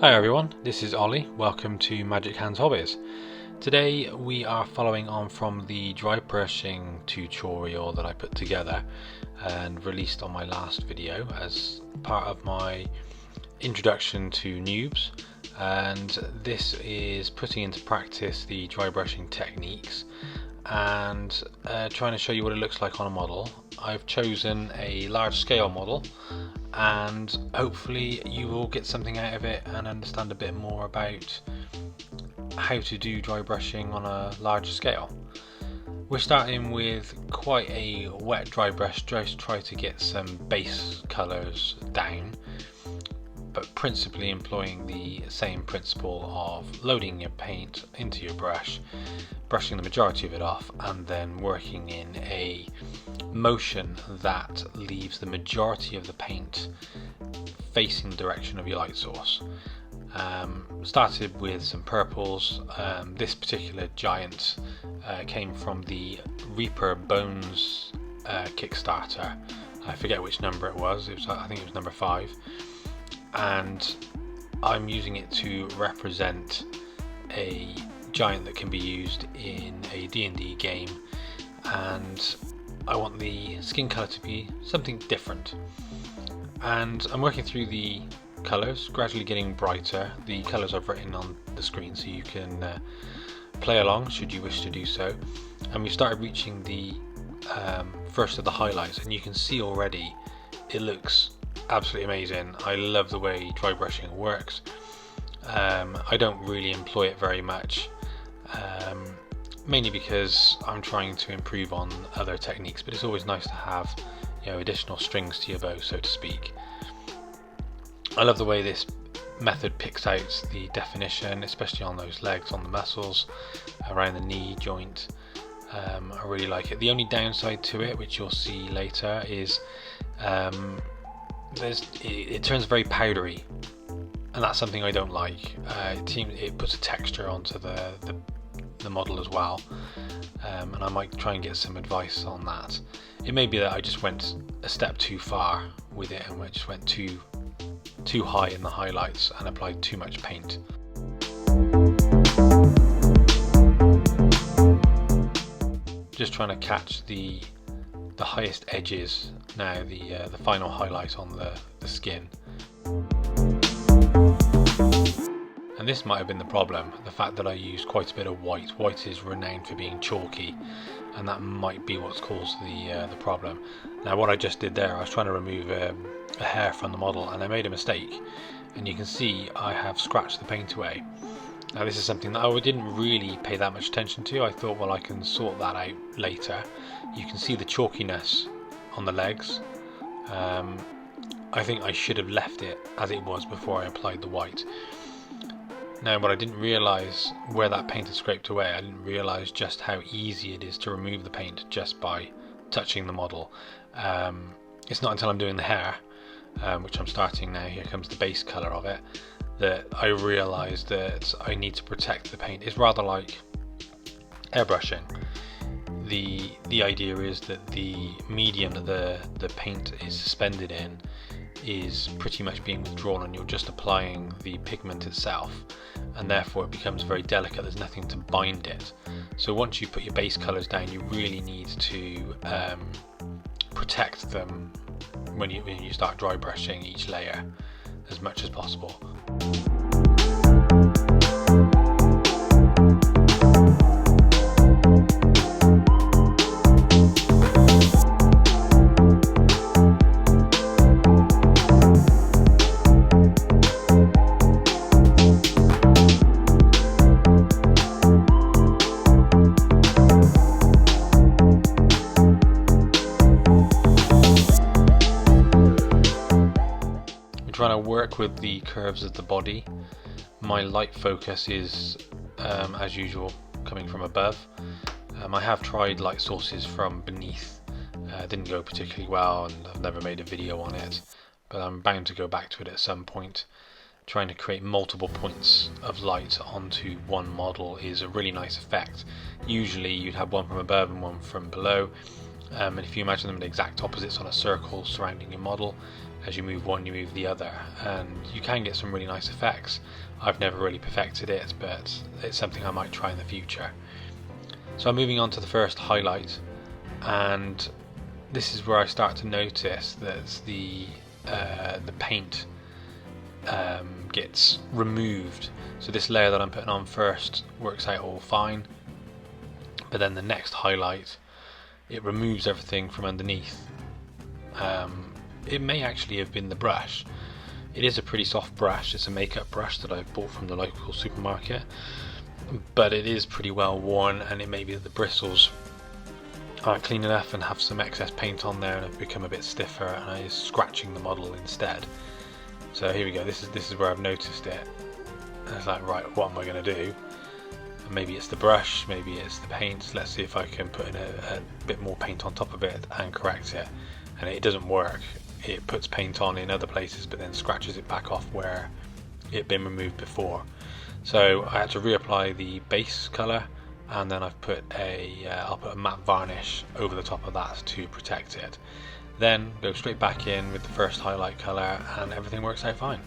Hi everyone, this is Ollie. Welcome to Magic Hands Hobbies. Today we are following on from the dry brushing tutorial that I put together and released on my last video as part of my introduction to noobs, and this is putting into practice the dry brushing techniques and trying to show you what it looks like on a model. I've chosen a large scale model and hopefully you will get something out of it and understand a bit more about how to do dry brushing on a large scale. We're starting with quite a wet dry brush, just try to get some base colours down, but principally employing the same principle of loading your paint into your brush, brushing the majority of it off, and then working in a motion that leaves the majority of the paint facing the direction of your light source. Started with some purples. This particular giant came from the Reaper Bones Kickstarter. I forget which number it was. I think it was number 5. And I'm using it to represent a giant that can be used in a D&D game, and I want the skin colour to be something different. And I'm working through the colours, gradually getting brighter. The colours I've written on the screen so you can play along should you wish to do so. And we started reaching the first of the highlights, and you can see already it looks absolutely amazing. I love the way dry brushing works. I don't really employ it very much, mainly because I'm trying to improve on other techniques, but it's always nice to have, additional strings to your bow, so to speak. I love the way this method picks out the definition, especially on those legs, on the muscles around the knee joint. I really like it. The only downside to it, which you'll see later, is it turns very powdery, and that's something I don't like. It puts a texture onto the model as well, and I might try and get some advice on that. It may be that I just went a step too far with it and just went too high in the highlights and applied too much paint. Just trying to catch the highest edges now, the final highlight on the skin. And this might have been the problem, the fact that I used quite a bit of white. White is renowned for being chalky, and that might be what's caused the problem. Now what I just did there, I was trying to remove a hair from the model and I made a mistake, and you can see I have scratched the paint away. Now this is something that I didn't really pay that much attention to. I thought, well, I can sort that out later. You can see the chalkiness on the legs. I think I should have left it as it was before I applied the white. Now what I didn't realise, where that paint had scraped away, I didn't realise just how easy it is to remove the paint just by touching the model. It's not until I'm doing the hair, which I'm starting now, here comes the base colour of it, that I realise that I need to protect the paint. It's rather like airbrushing. The idea is that the medium that the paint is suspended in is pretty much being withdrawn, and you're just applying the pigment itself, and therefore it becomes very delicate. There's nothing to bind it. So once you put your base colours down, you really need to protect them when you start dry brushing each layer as much as possible. Trying to work with the curves of the body. My light focus is, as usual, coming from above. I have tried light sources from beneath. Didn't go particularly well, and I've never made a video on it, but I'm bound to go back to it at some point. Trying to create multiple points of light onto one model is a really nice effect. Usually you'd have one from above and one from below, and if you imagine them at exact opposites on a circle surrounding your model, as you move one you move the other, and you can get some really nice effects. I've never really perfected it, but it's something I might try in the future. So I'm moving on to the first highlight, and this is where I start to notice that the paint gets removed. So this layer that I'm putting on first works out all fine, but then the next highlight, it removes everything from underneath. It may actually have been the brush. It is a pretty soft brush. It's a makeup brush that I bought from the local supermarket, but it is pretty well worn, and it may be that the bristles aren't clean enough and have some excess paint on there and have become a bit stiffer, and I was scratching the model instead. So here we go, this is where I've noticed it. And it's like, right, what am I going to do? And maybe it's the brush, maybe it's the paint. Let's see if I can put in a bit more paint on top of it and correct it. And it doesn't work. It puts paint on in other places but then scratches it back off where it had been removed before. So I had to reapply the base colour, and then I've put I'll put a matte varnish over the top of that to protect it. Then go straight back in with the first highlight colour, and everything works out fine.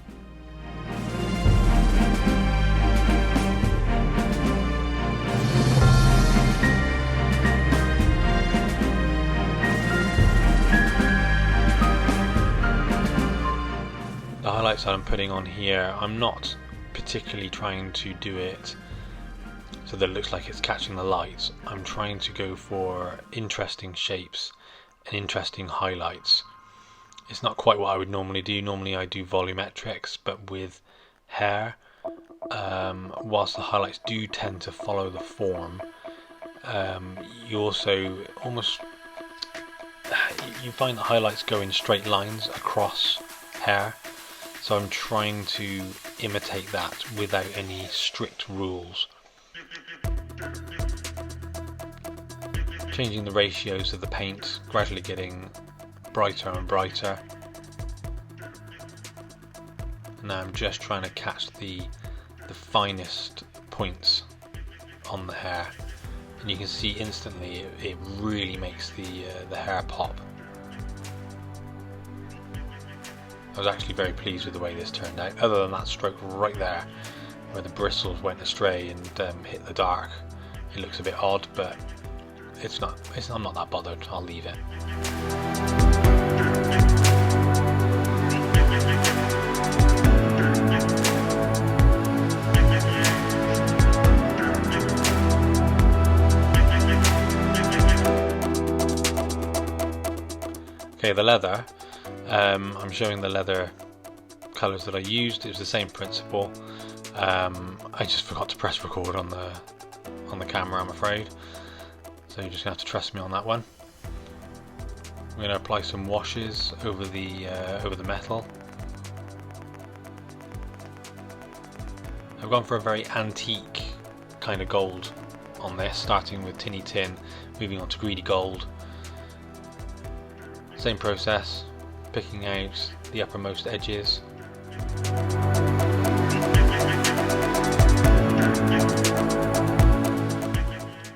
The highlights that I'm putting on here, I'm not particularly trying to do it so that it looks like it's catching the light. I'm trying to go for interesting shapes and interesting highlights. It's not quite what I would normally do. Normally I do volumetrics, but with hair, whilst the highlights do tend to follow the form, you also you find that highlights go in straight lines across hair. So I'm trying to imitate that without any strict rules. Changing the ratios of the paint, gradually getting brighter and brighter. Now I'm just trying to catch the finest points on the hair, and you can see instantly it really makes the hair pop. I was actually very pleased with the way this turned out, other than that stroke right there where the bristles went astray and hit the dark. It looks a bit odd, but I'm not that bothered. I'll leave it. Okay, the leather. I'm showing the leather colours that I used. It was the same principle. I just forgot to press record on the camera, I'm afraid. So you're just gonna have to trust me on that one. I'm gonna apply some washes over the metal. I've gone for a very antique kind of gold on this, starting with tinny tin, moving on to greedy gold. Same process, picking out the uppermost edges.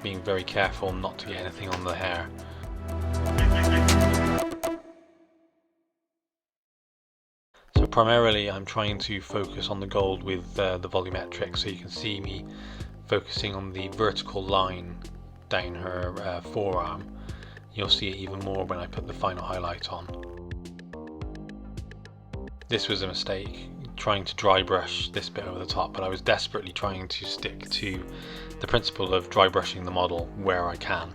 Being very careful not to get anything on the hair. So primarily I'm trying to focus on the gold with the volumetric, so you can see me focusing on the vertical line down her forearm. You'll see it even more when I put the final highlight on. This was a mistake, trying to dry brush this bit over the top, but I was desperately trying to stick to the principle of dry brushing the model where I can.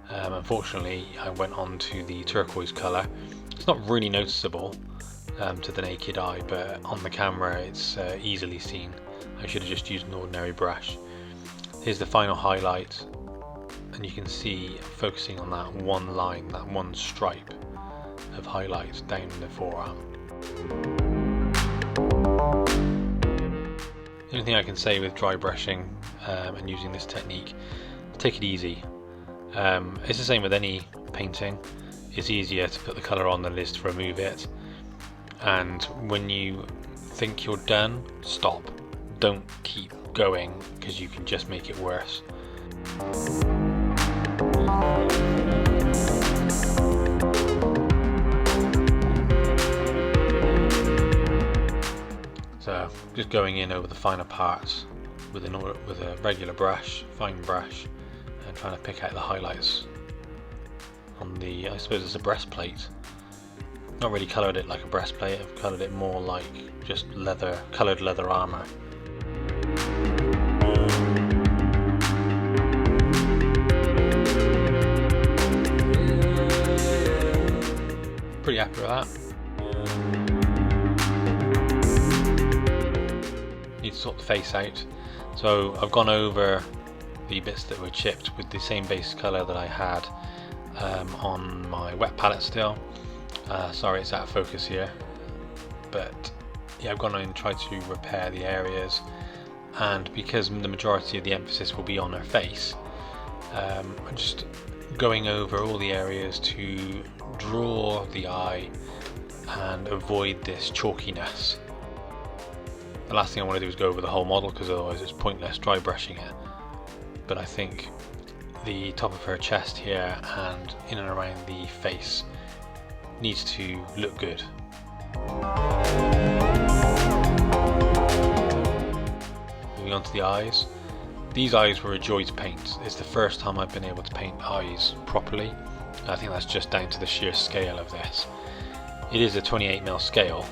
Unfortunately, I went on to the turquoise colour. It's not really noticeable to the naked eye, but on the camera it's easily seen. I should have just used an ordinary brush. Here's the final highlight, and you can see focusing on that one line, that one stripe of highlight down the forearm. The only thing I can say with dry brushing and using this technique, take it easy. It's the same with any painting. It's easier to put the colour on than it is to remove it. And when you think you're done, stop. Don't keep going, because you can just make it worse. just going in over the finer parts with a regular brush, fine brush, and trying to pick out the highlights on the, I suppose it's a breastplate. Not really coloured it like a breastplate, I've coloured it more like just leather, coloured leather armour. Pretty happy with that. Need to sort the face out. So I've gone over the bits that were chipped with the same base colour that I had on my wet palette still. Sorry it's out of focus here, but yeah, I've gone in and tried to repair the areas, and because the majority of the emphasis will be on her face, I'm just going over all the areas to draw the eye and avoid this chalkiness. The last thing I want to do is go over the whole model, because otherwise it's pointless dry brushing it, but I think the top of her chest here and in and around the face needs to look good. Moving on to the eyes. These eyes were a joy to paint. It's the first time I've been able to paint eyes properly. I think that's just down to the sheer scale of this. It is a 28mm scale,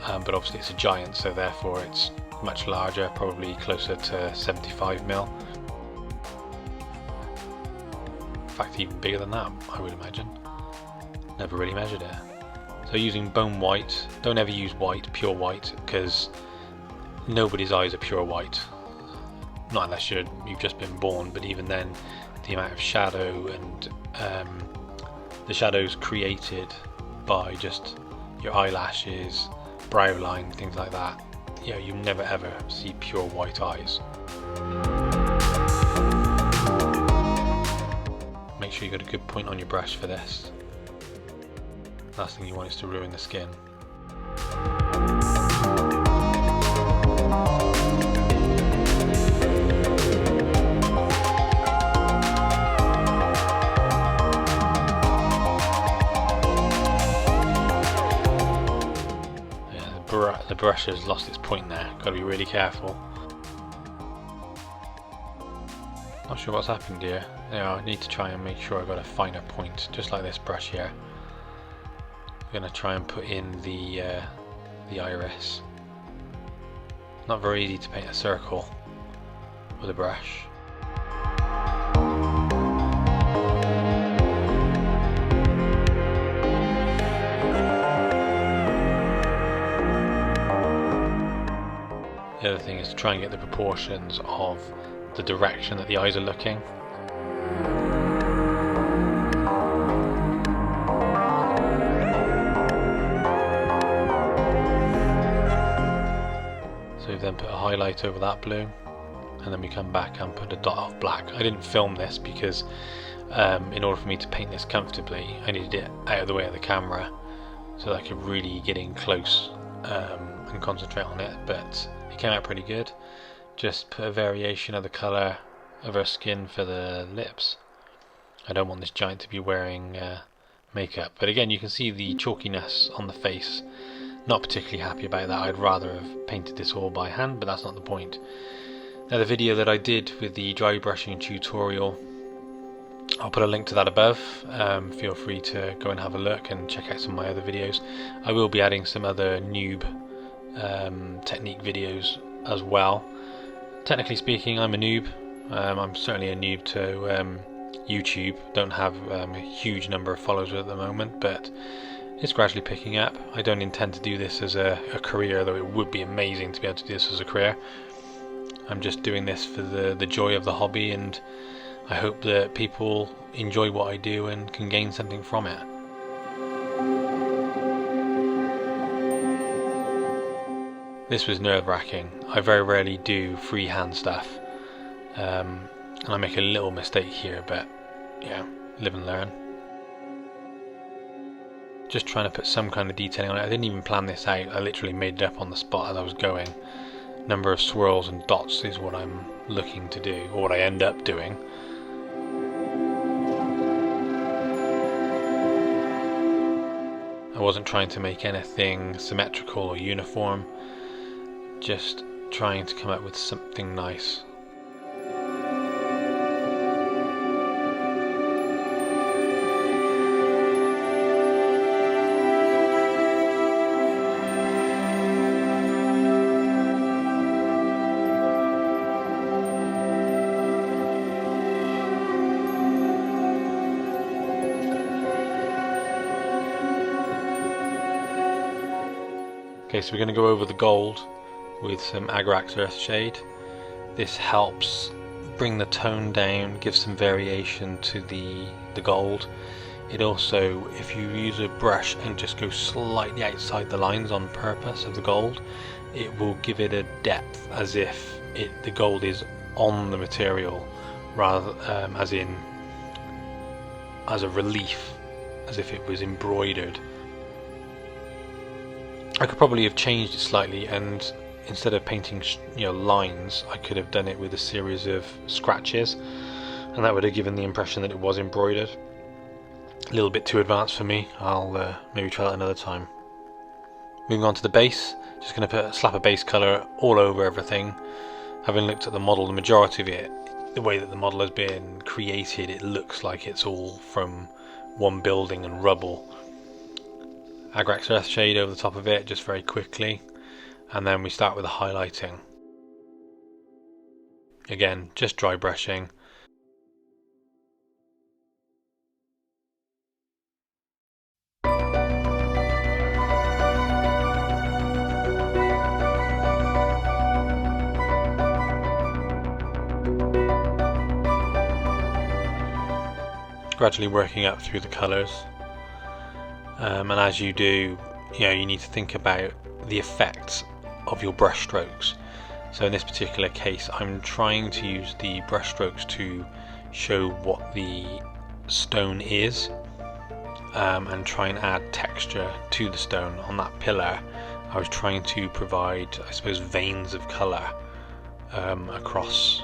but obviously it's a giant, so therefore it's much larger, probably closer to 75mm. In fact, even bigger than that, I would imagine. Never really measured it. So using bone white, don't ever use white, pure white, because nobody's eyes are pure white. Not unless you've just been born, but even then, the amount of shadow and the shadows created by just your eyelashes, brow line, things like that, you know, you never ever see pure white eyes. Make sure you got a good point on your brush for this. Last thing you want is to ruin the skin. Yeah, the brush has lost its point there. Got to be really careful. Not sure what's happened here. Yeah, I need to try and make sure I've got a finer point, just like this brush here. I'm going to try and put in the iris. Not very easy to paint a circle with a brush. The other thing is to try and get the proportions of the direction that the eyes are looking. So we then put a highlight over that blue, and then we come back and put a dot of black. I didn't film this because in order for me to paint this comfortably, I needed it out of the way of the camera so that I could really get in close and concentrate on it, but it came out pretty good. Just put a variation of the colour of her skin for the lips. I don't want this giant to be wearing makeup, but again you can see the chalkiness on the face. Not particularly happy about that. I'd rather have painted this all by hand, but that's not the point. Now the video that I did with the dry brushing tutorial, I'll put a link to that above. Feel free to go and have a look and check out some of my other videos. I will be adding some other noob technique videos as well. Technically speaking, I'm a noob. I'm certainly a noob to YouTube. Don't have a huge number of followers at the moment, but it's gradually picking up. I don't intend to do this as a career, though it would be amazing to be able to do this as a career. I'm just doing this for the joy of the hobby, and I hope that people enjoy what I do and can gain something from it. This was nerve-wracking. I very rarely do freehand stuff, and I make a little mistake here, but yeah, live and learn. Just trying to put some kind of detailing on it. I didn't even plan this out, I literally made it up on the spot as I was going. Number of swirls and dots is what I'm looking to do, or what I end up doing. I wasn't trying to make anything symmetrical or uniform, just trying to come up with something nice. Okay, so we're going to go over the gold with some Agrax Earthshade. This helps bring the tone down, give some variation to the gold. It also, if you use a brush and just go slightly outside the lines on purpose of the gold, it will give it a depth as if the gold is on the material, rather as a relief, as if it was embroidered. I could probably have changed it slightly, and instead of painting lines, I could have done it with a series of scratches, and that would have given the impression that it was embroidered. A little bit too advanced for me. I'll maybe try that another time. Moving on to the base, just going to slap a base colour all over everything. Having looked at the model, the majority of it, the way that the model has been created, it looks like it's all from one building and rubble. Agrax Earthshade over the top of it, just very quickly, and then we start with the highlighting. Again, just dry brushing. Gradually working up through the colours. And as you do, you need to think about the effects of your brush strokes. So in this particular case, I'm trying to use the brush strokes to show what the stone is, and try and add texture to the stone. On that pillar, I was trying to provide, I suppose, veins of colour across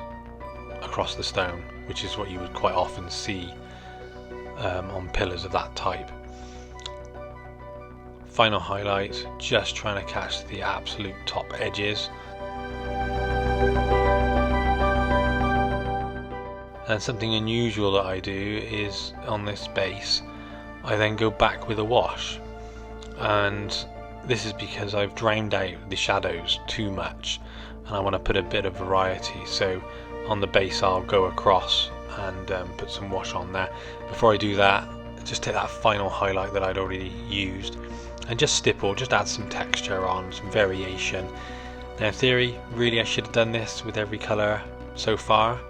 the stone, which is what you would quite often see on pillars of that type. Final highlight, just trying to catch the absolute top edges. And something unusual that I do is, on this base, I then go back with a wash, and this is because I've drowned out the shadows too much and I want to put a bit of variety. So on the base I'll go across and put some wash on there. Before I do that, just take that final highlight that I'd already used and just stipple, just add some texture on, some variation. Now in theory, really I should have done this with every colour so far,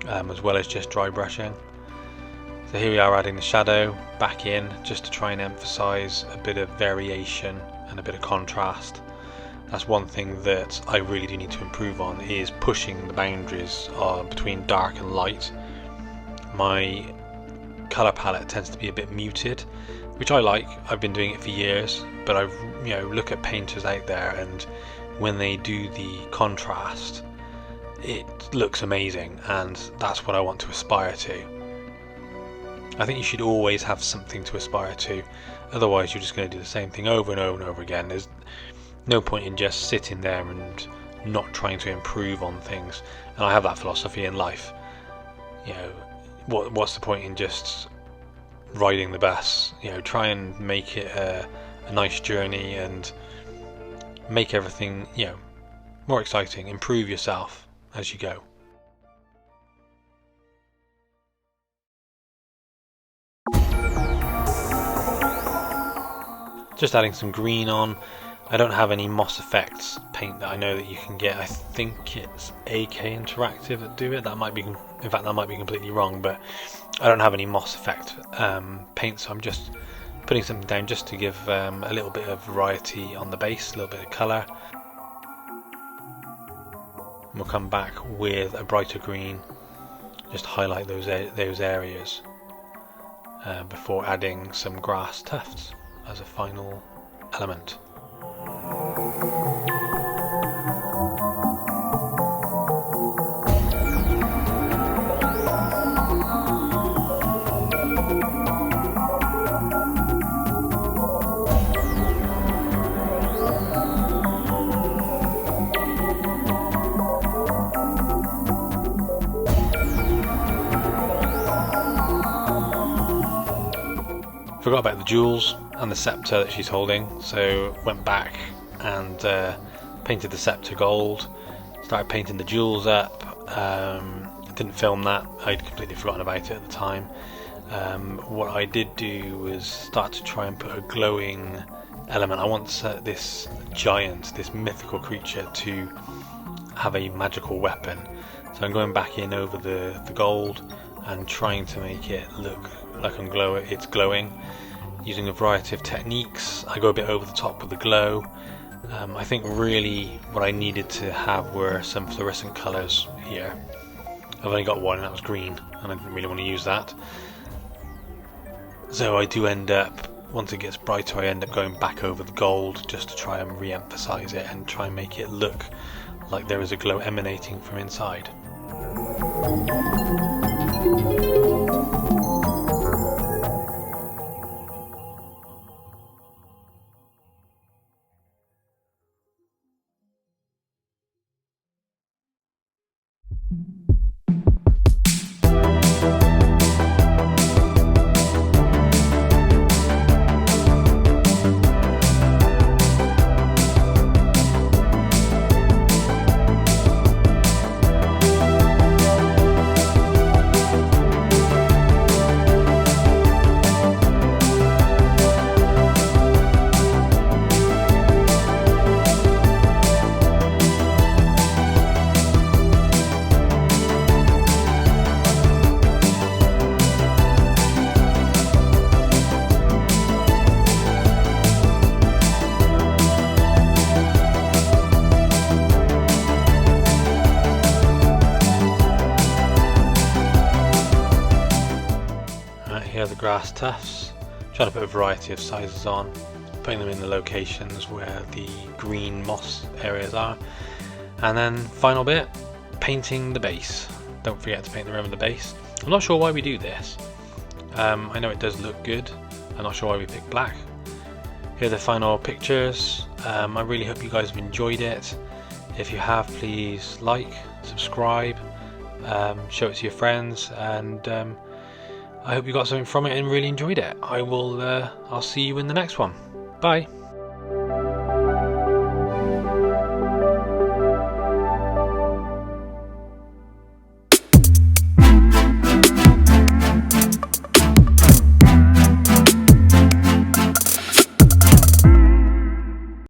as well as just dry brushing. So here we are adding the shadow back in, just to try and emphasise a bit of variation and a bit of contrast. That's one thing that I really do need to improve on, is pushing the boundaries between dark and light. My colour palette tends to be a bit muted, which I like. I've been doing it for years, but I've look at painters out there, and when they do the contrast, it looks amazing, and that's what I want to aspire to. I think you should always have something to aspire to, otherwise you're just going to do the same thing over and over and over again. There's no point in just sitting there and not trying to improve on things, and I have that philosophy in life. What's the point in just riding the bus? Try and make it a nice journey and make everything more exciting. Improve yourself as you go. Just adding some green on. I don't have any Moss Effects paint that I know that you can get. I think it's AK Interactive that do it. That might be completely wrong, but I don't have any Moss Effect paint, so I'm just putting something down just to give a little bit of variety on the base, a little bit of colour. We'll come back with a brighter green, just highlight those areas before adding some grass tufts as a final element. Forgot about the jewels and the scepter that she's holding, so went back and painted the scepter gold, started painting the jewels up. Didn't film that, I'd completely forgotten about it at the time. What I did do was start to try and put a glowing element. I want this giant, this mythical creature, to have a magical weapon. So I'm going back in over the gold and trying to make it look like it's glowing, using a variety of techniques. I go a bit over the top with the glow. I think really what I needed to have were some fluorescent colours here. I've only got one, and that was green, and I didn't really want to use that. So I do end up, once it gets brighter, I end up going back over the gold just to try and re-emphasise it and try and make it look like there is a glow emanating from inside. Here are the grass tufts, trying to put a variety of sizes on, putting them in the locations where the green moss areas are, and then final bit, painting the base. Don't forget to paint the rim of the base. I'm not sure why we do this. I know it does look good. I'm not sure why we pick black. Here are the final pictures. I really hope you guys have enjoyed it. If you have, please like, subscribe, show it to your friends, and I hope you got something from it and really enjoyed it. I'll see you in the next one. Bye.